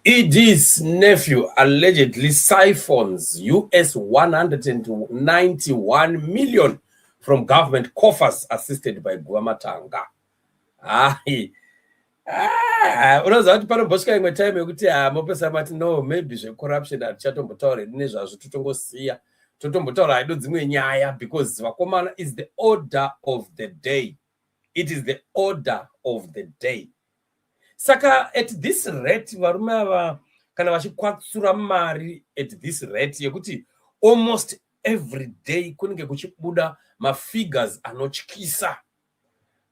ED's nephew allegedly siphons US 191 million from government coffers assisted by Guvamatanga. Unoziva kuti panombosvika imwe time yekuti mopesa mati no maybe zvecorruption hatichatombotaura nezvazvo totongosiya totombotaura haido dzimwe nyaya because vakomana is the order of the day. It is the order of the day. Saka at this rate varume ava kana vachikwatsura mari at this rate yekuti almost every day kunenge kuchibuda mafigures anotyisa.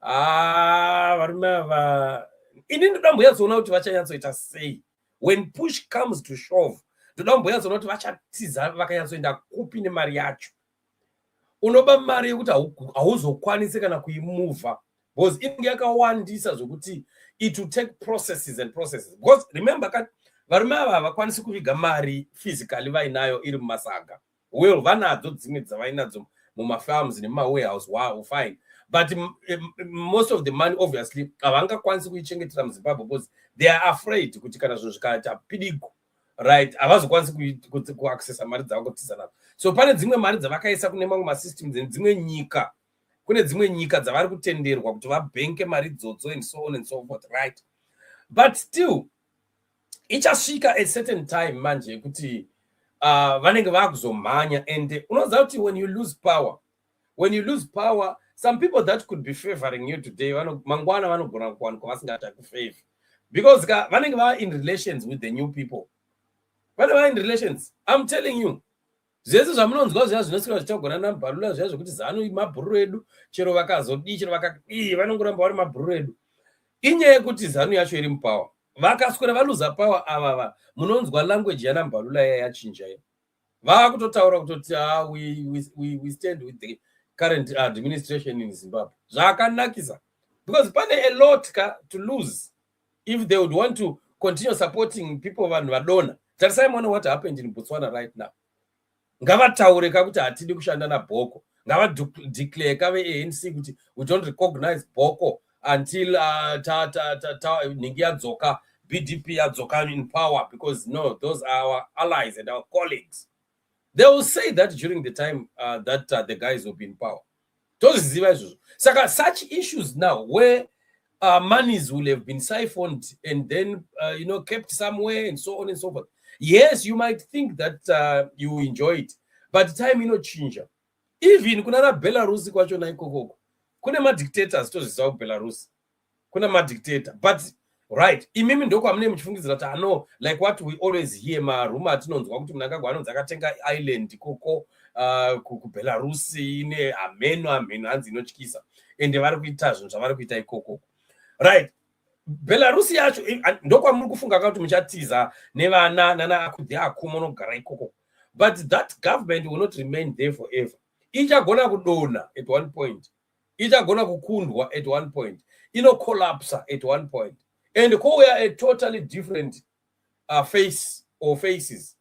Varume ava ini ndoda mboyazoona kuti vachanyatsoita sei when push comes to shove. Ndoda mboyazoona kuti vachatiza vakanyatsoenda kupi nemari yacho. Unoba mari yekuti hauzokwanisi kana kuimuvha because inenge yakawandisa zvokuti it will take processes and processes. Because remember varume ava havakwanisi kuviga mari physically vainayo iri mumasaga. Well, vanadzo dzimwe dzavainadzo mumafarms nemumawarehouse. Wow, fine. But most of the money obviously havangakwanisi kuichengetera muZimbabwe because they are afraid kuti kana zvinhu zvikaita pidigo, right, havazokwanisi kuaccessa mari dzavo kutiza nadzo. So pane dzimwe mari dzavakaisa kune mamwe masystems dzimwe nyika. Kune dzimwe nyika dzavari kutenderwa kuti vabhenke mari idzodzo and so on and so forth, right? But still ichasvika a certain time manje yekuti vanenge vakuzomhanya. And unoziva kuti when you lose power, some people that could be favoring you today mangwana vanogona kuwanikwa vasingata kufavor because vanenge vava in relations with the new people. Vanenge vava in relations. I'm telling you, zvese zvamunonzwa zviya zvinosvika zvichagona namabharula zviya zvokuti zanu mabhururu edu chero vakazodii chero vanongoramba vari mabhururu edu. Inyaya yekuti zanu yacho iri mupower. Vakaswera valuza power avava munonzwa language yanambarula yachinja. Vakutotaura kutoti we stand with the current administration in Zimbabwe. Zvakanakisa because pane a lot to lose if they would want to continue supporting people vanhu vadona. Tarisai muone what happened in Botswana right now. Ngavataure kuti hatidi kushanda naBhoko. Ngavadeclare kave-ANC kuti we don't recognize Bhoko until Ningi yadzoka, BDP yadzoka in power, because no, those are our allies and our colleagues. They will say that during the time that the guys will be in power. Such issues now where monies will have been siphoned and then kept somewhere and so on and so forth. Yes, you might think that you enjoy it, but time change. Even kuna Belarus kwachona ikoko. Kuna ma-dictators tozisawo Belarus. Kuna ma-dictator. But right, imimi ndoko amune muchifungidzira kuti no, like what we always hear maruma atinonzwa kuti munangagwa anonzi akatenga island ikoko kuBelarus ine ameno hanzi inotyisa ende vari kuita zvinhu zvavari kuita ikoko. Right. Belarus yacho ndoko amuri kufunga kuti muchatiza nevana nanaakudhi akuma unogara ikoko. But that government will not remain there forever. Ichagona kudona at one point. Ichagona kukundwa at one point. Collapse at one point. And we are a totally different face or faces.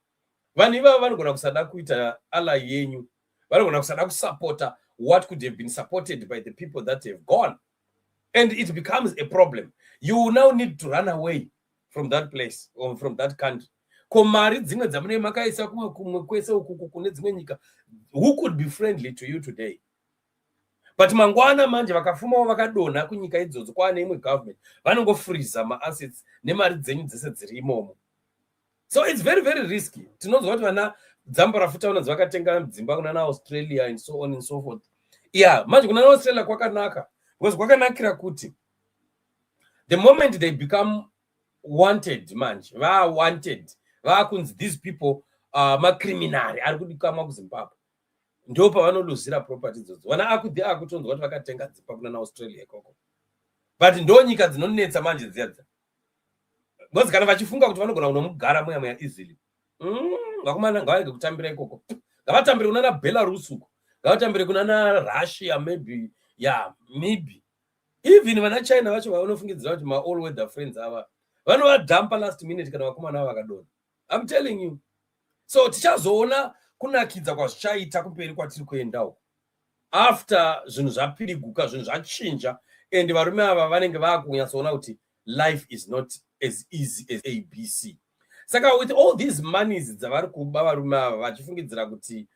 Vaniva vanogona kusada kuita ala yenyu. Vanogona kusada kusupporta what could have been supported by the people that have gone. And it becomes a problem. You now need to run away from that place or from that country. Komari dzimwe dzamune makaisa kumwe kwese ukuku kune dzimwe nyika. Who could be friendly to you today? But mangwana manje vakafuma vakadona kunyika idzodzo kwane imwe government vanongofreeza ma-assets nemari dzenyu dzese dziri imomo. So it's very, very risky. Tinonzwa kuti vana dzamba rafuta unonzi vakatenga dzimba kuna Australia and so on and so forth. Yeah, manje kuna Australia kwakanaka. Because kwakanakira kuti the moment they become wanted manje, wanted, vakunzi these people macriminal ari kudikama kuZimbabwe. Ndo pavanolozira property dzodzo. Vana akudhi akutonzwa kuti vakatenga dzimba kuna Australia ikoko. But ndo nyika dzinonetsa manje dzedza. Because kana vachifunga kuti vanogona kunomugara muya easily. Vakomana ngavaige kutambira ikoko. Ngavatambire kuna Belarus uko. Ngavatambire kuna Russia maybe. Yeah, maybe. Even vana China vacho vanofungidzira kuti all weather friends ava. Vanovadhampa last minute kana vakomana vakadona. I'm telling you. So tichazoona kunakidza kwazvichaita kumberi kwatiri kuendawo. After zvinhu zvapiriguka, zvinhu zvachinja, and varume ava vanenge vakunyatsoona kuti life is not as easy as ABC. Saka with all these monies dzavari kuba varume ava vachifungidzira kuti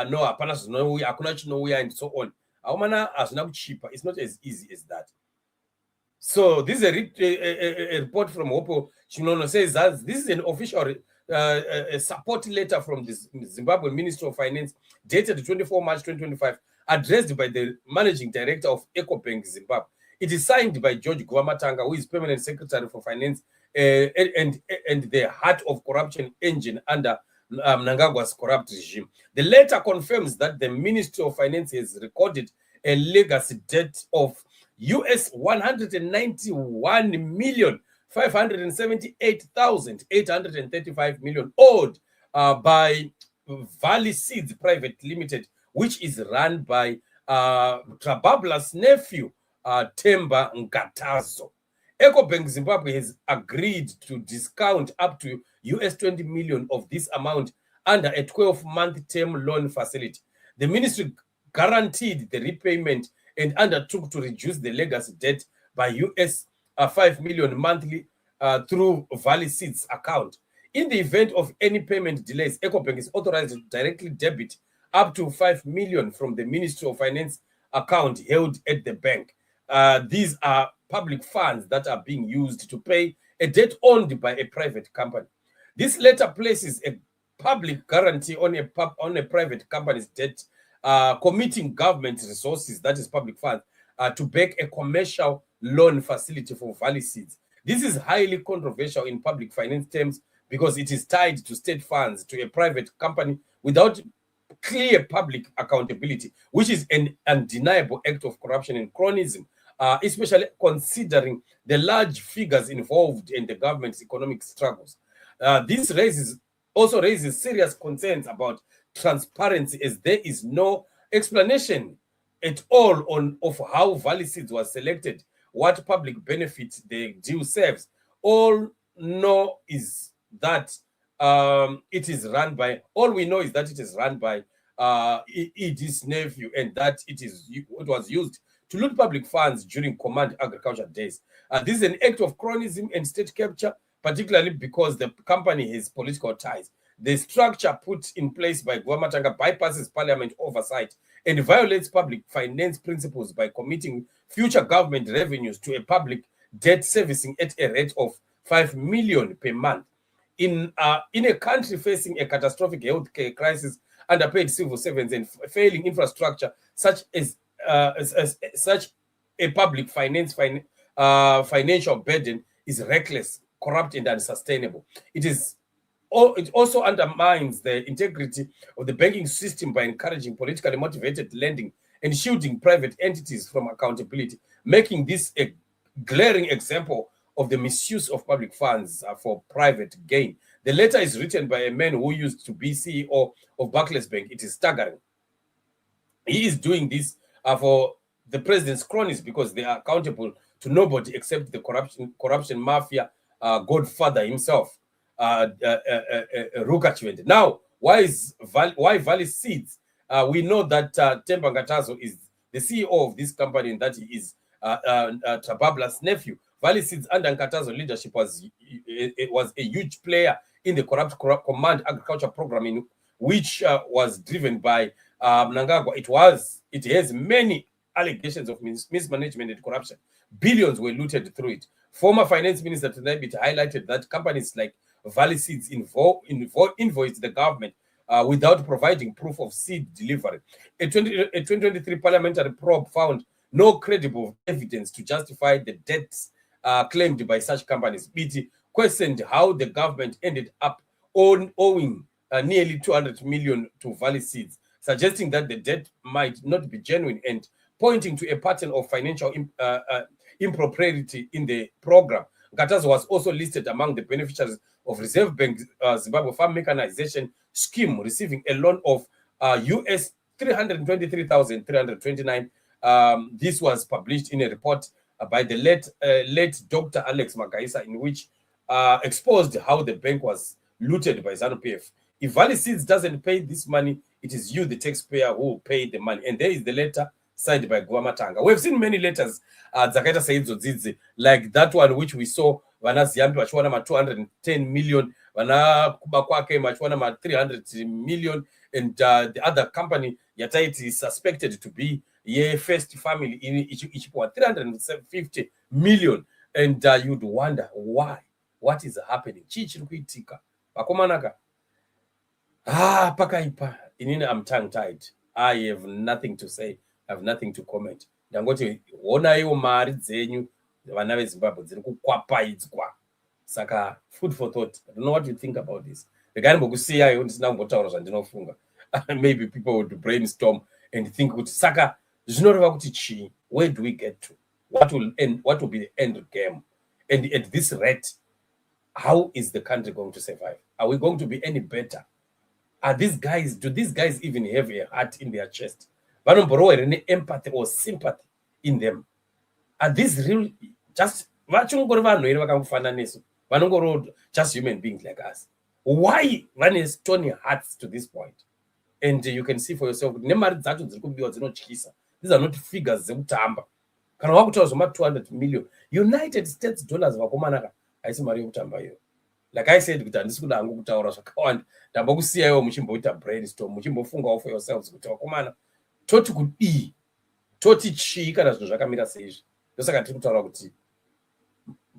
no hapana zvinouya, hakuna chinouya and so on, haumana hazvina kuchipa. It's not as easy as that. So this is a report from Hopo Chinono says that this is an official support letter from the Zimbabwe Ministry of Finance dated 24 March 2025, addressed by the Managing Director of EcoBank Zimbabwe. It is signed by George Guvamatanga, who is Permanent Secretary for Finance and the heart of corruption engine under Mnangagwa's corrupt regime. The letter confirms that the Ministry of Finance has recorded a legacy debt of US 191,578,835 million owed by Valley Seeds Private Limited, which is run by Trababla's nephew, Temba Ngatazo. EcoBank Zimbabwe has agreed to discount up to US 20 million of this amount under a 12-month term loan facility. The ministry guaranteed the repayment and undertook to reduce the legacy debt by US 5 million monthly through Valley Seeds account. In the event of any payment delays, EcoBank is authorized to directly debit up to 5 million from the Ministry of Finance account held at the bank. These are public funds that are being used to pay a debt owned by a private company. This letter places a public guarantee on a private company's debt, committing government resources, that is public funds, to back a commercial loan facility for Valley Seeds. This is highly controversial in public finance terms because it is tied to state funds to a private company without clear public accountability, which is an undeniable act of corruption and cronyism, especially considering the large figures involved in the government's economic struggles. This also raises serious concerns about transparency, as there is no explanation at all of how Valley Seeds was selected, what public benefit the deal serves. All we know is that it is run by Edith's nephew, and that it was used to loot public funds during Command Agriculture days. This is an act of cronyism and state capture, particularly because the company has political ties. The structure put in place by Guvamatanga bypasses parliament oversight and violates public finance principles by committing future government revenues to a public debt servicing at a rate of 5 million per month. In a country facing a catastrophic healthcare crisis, underpaid civil servants, and failing infrastructure, such a public financial burden is reckless, corrupt, and unsustainable. It also undermines the integrity of the banking system by encouraging politically motivated lending and shielding private entities from accountability, making this a glaring example of the misuse of public funds for private gain. The letter is written by a man who used to be CEO of Barclays Bank. It is staggering. He is doing this for the president's cronies because they are accountable to nobody except the corruption mafia godfather himself, Rukachwende. Now, why Valley Seeds? We know that Temba Ngatazo is the CEO of this company and that he is Trababla's nephew. Valley Seeds under Nkatazo leadership was a huge player in the corrupt Command Agriculture program, in which was driven by Mnangagwa. It has many allegations of mismanagement and corruption. Billions were looted through it. Former Finance Minister Tunabit highlighted that companies like Valley Seeds invoiced the government without providing proof of seed delivery. A 2023 parliamentary probe found no credible evidence to justify the debts claimed by such companies. BT questioned how the government ended up owing nearly 200 million to Valley Seeds, suggesting that the debt might not be genuine and pointing to a pattern of financial impropriety in the program. Ngatazo was also listed among the beneficiaries of Reserve Bank Zimbabwe Farm Mechanization Scheme, receiving a loan of US 323,329. This was published in a report by the late Dr. Alex Magaisa, in which exposed how the bank was looted by ZANU-PF. If Valley Seeds doesn't pay this money, it is you, the taxpayer, who will pay the money. And there is the letter signed by Guvamatanga. We've seen many letters, Zakaita Saidzo Dzidzi, like that one which we saw vana Ziyambi vachiwana ma210 million, vana Kuba Kwake vachiwana ma300 million, and the other company yataiti is suspected to be ye first family ichipuwa 350 million, and you'd wonder why, what is happening, chii chiri kuitika vakomanaka. Pakaipa inini, I'm tongue tied. I have nothing to say, I have nothing to comment. Ndangoti honaiwo mari dzenyu vana veZimbabwe dziri kukwapaidzwa. Saka food for thought. I don't know what you think about this. Regai mbokusiyaiwo ndisina kungotaura zvandinofunga. Maybe people would brainstorm and think kuti saka zvinoreva kuti chii, where do we get to, what will be the end game, and at this rate, how is the country going to survive? Are we going to be any better? Do these guys even have a heart in their chest? Vanomborwa any empathy or sympathy in them? Are these real, just vachingori vanhu here vakangofana nesu, vanongoro just human beings like us? Why vane stony hearts to this point? And you can see for yourself, nemari dzacho dziri kubiwa dzinotyisa. These are not figures dzekutamba. Kana wakutaura zvoma 200 million United States dollars vakomanaka, haisi mari yekutamba iyo. Like I said, kuti handisi kuda hangu kutaura zvakawanda, ndambokusiyaiwo muchimboita brainstorm, muchimbofungawo for yourselves kuti vakomana toti kudii, toti chii kana zvinhu zvakamira seizvi. Ndosaka tiri kutaura kuti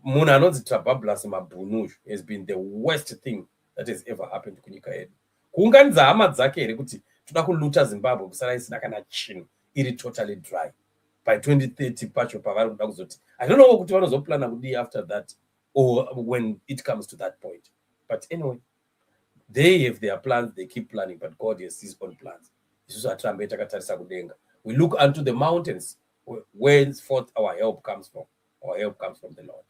munhu anonzi Trabablas Mabhunu has been the worst thing that has ever happened kunyika yedu. Kuunganidza hama dzake here kuti toda kuluta Zimbabwe kusara isina kana chinhu, iri totally dry. By 2030 pacho pavari kuda kuzoti, I don't know kuti vanozoplana kudii after that, or when it comes to that point. But anyway, they have their plans, they keep planning, but God has his own plans. We look unto the mountains, where forth our help comes from. Our help comes from the Lord.